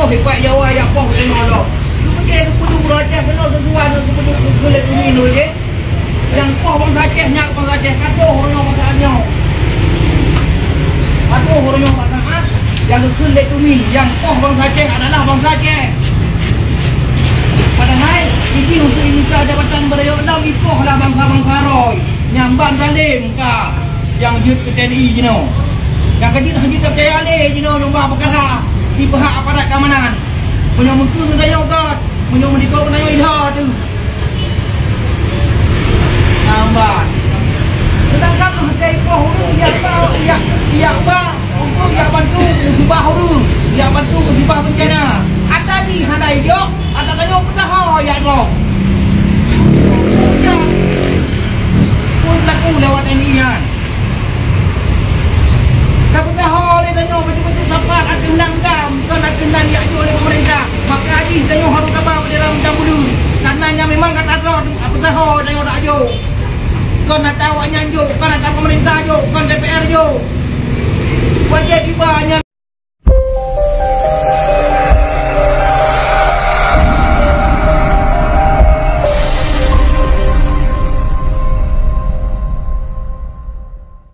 poh buat Jawa ya poh tengok lo. Tu pergi tu perlu raja benar sesuai tu perlu kulit minum je. Yang poh bang Aceh nyak bang Aceh kado horno makanya. Kado horno makanya yang kulit tu yang poh bang Aceh adalah bang Aceh. Padahal ini untuk ini jabatan berdaya dah ipoh lah bangsa-bangsa Roy. Nyambang zalim ka yang jut ke TNI jino. Yang kejut percaya ni jino nombor perkara di pihak aparat keamanan. Punya muka tu tanya kat, punya mendikau pun tanya ilha tu. Nyambang. Sedangkan ada ipoh tu ya untuk ya bantu musibah tu, ya bantu musibah bencana. Ada di handai jok, ada tanya petaha ya roh. Ya. Pun laku lewat ini kan. Tapi petaha le tanya betul-betul sapat akan gam, kan akan ya oleh pemerintah. Maka haji tanya harus kabar dalam dahulu. Karenanya memang kata roh petaha tanya tak jo. Kan nak tahu nyanjo, kan nak pemerintah jo, kan DPR jo. Wajib dibanya